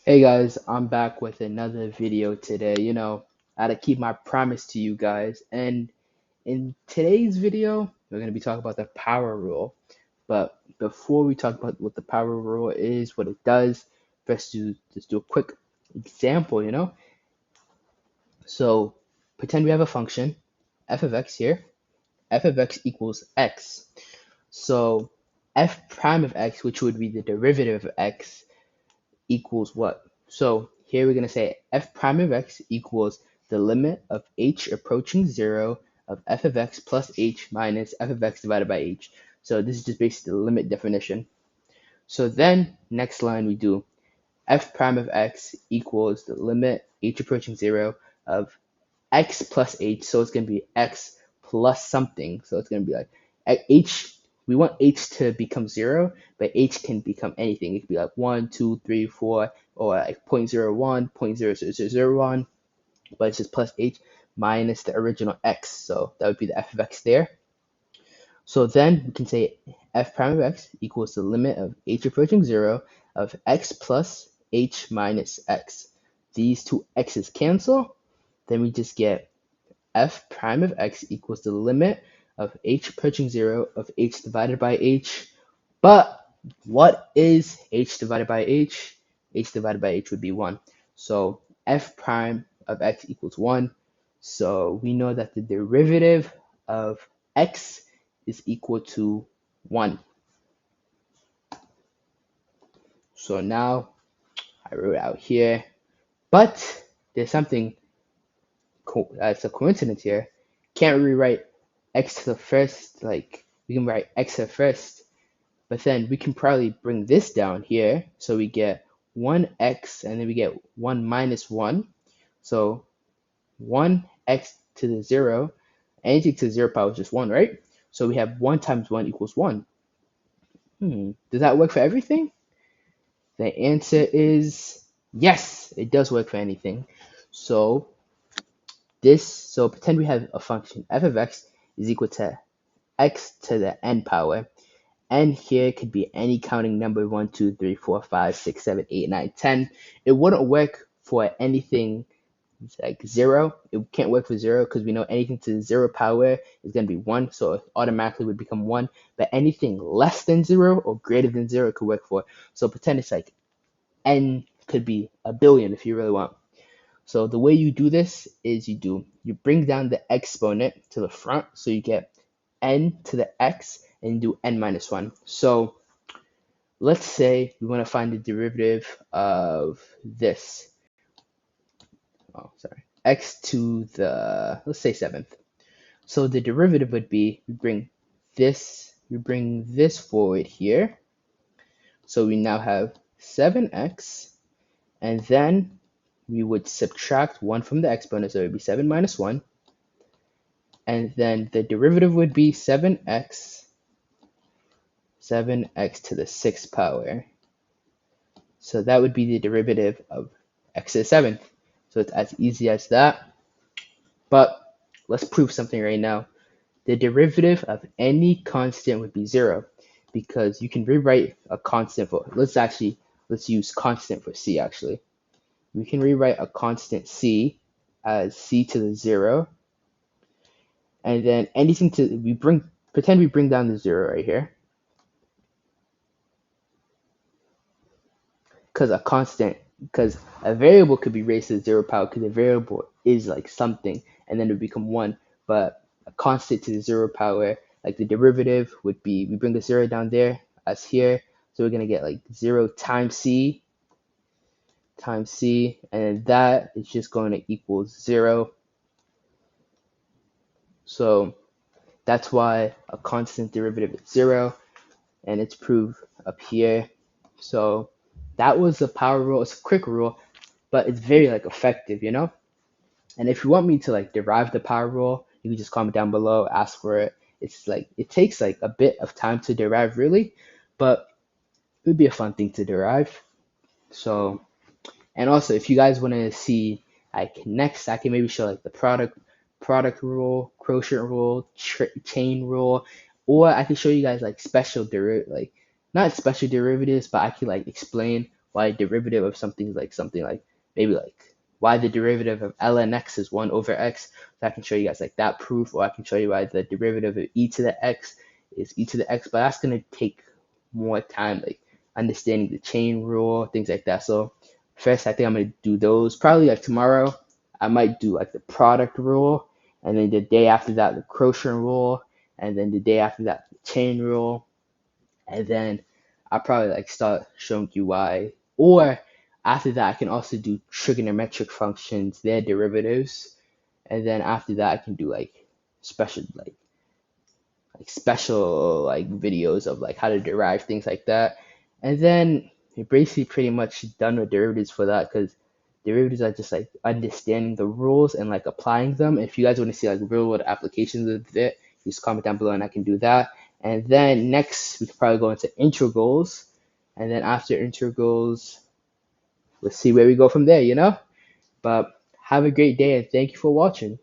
Hey guys, I'm back with another video today. I had to keep my promise to you guys. And in today's video, we're going to be talking about the power rule. But before we talk about what the power rule is, what it does, let's just do a quick example. So pretend we have a function, f of x here. F of x equals x. So f prime of x, which would be the derivative of x, equals what? So here we're going to say f prime of x equals the limit of h approaching 0 of f of x plus h minus f of x divided by h. So this is just basically the limit definition. So then next line we do f prime of x equals the limit h approaching 0 of x plus h. So it's going to be x plus something. So it's going to be like h. We want h to become 0, but h can become anything. It could be like 1, 2, 3, 4, or like 0.01, 0.00001, but it's just plus h minus the original x. So that would be the f of x there. So then we can say f prime of x equals the limit of h approaching 0 of x plus h minus x. These two x's cancel. Then we just get f prime of x equals the limit of h approaching 0 of h divided by h. But what is h divided by h? H divided by h would be 1. So f prime of x equals 1. So we know that the derivative of x is equal to 1. So now I wrote out here. But there's something, it's a coincidence here. Can't rewrite x to the first, like we can write x to the first, but then we can probably bring this down here. So we get 1x and then we get 1 minus 1. So 1x to the 0, anything to the 0 power is just 1, right? So we have 1 times 1 equals 1. Does that work for everything? The answer is yes, it does work for anything. So pretend we have a function f of x is equal to x to the n power. N here could be any counting number 1, 2, 3, 4, 5, 6, 7, 8, 9, 10. It wouldn't work for anything like 0. It can't work for 0 because we know anything to the 0 power is going to be 1, so it automatically would become 1. But anything less than 0 or greater than 0 could work for. So pretend it's like n could be a billion if you really want. So the way you do this is you bring down the exponent to the front, so you get n to the x, and you do n minus 1. So let's say we want to find the derivative of this. Oh, sorry. X to the, let's say 7th. So the derivative would be we bring this forward here. So we now have 7x, and then we would subtract 1 from the exponent, so it would be 7 minus 1. And then the derivative would be 7x to the 6th power. So that would be the derivative of x to the 7th. So it's as easy as that. But let's prove something right now. The derivative of any constant would be 0 because you can rewrite a constant for, let's use constant for c actually. We can rewrite a constant c as c to the 0. And then anything pretend we bring down the 0 right here. Because a variable could be raised to the 0 power because a variable is like something and then it would become 1. But a constant to the 0 power, like the derivative would be, we bring the 0 down there as here. So we're going to get like 0 times c, and then that is just going to equal 0. So that's why a constant derivative is 0, and it's proved up here. So that was the power rule. It's a quick rule, but it's very like effective. And if you want me to like derive the power rule, you can just comment down below, ask for it. It's like it takes like a bit of time to derive really, but it would be a fun thing to derive. So, and also if you guys want to see like next, I can maybe show like the product rule, quotient rule, chain rule, or I can show you guys like like not special derivatives, but I can like explain why derivative of something like maybe like why the derivative of ln x is 1 over x. So I can show you guys like that proof, or I can show you why the derivative of e to the x is e to the x, but that's going to take more time, like understanding the chain rule, things like that. So first, I think I'm going to do those. Probably like tomorrow, I might do like the product rule, and then the day after that, the quotient rule, and then the day after that, the chain rule, and then I'll probably like start showing you why. Or after that, I can also do trigonometric functions, their derivatives, and then after that, I can do special like videos of like how to derive things like that. And then you're basically pretty much done with derivatives for that, because derivatives are just like understanding the rules and like applying them. If you guys want to see like real world applications of it, just comment down below and I can do that. And then next we could probably go into integrals, and then after integrals, let's see where we go from there, you know? But have a great day and thank you for watching.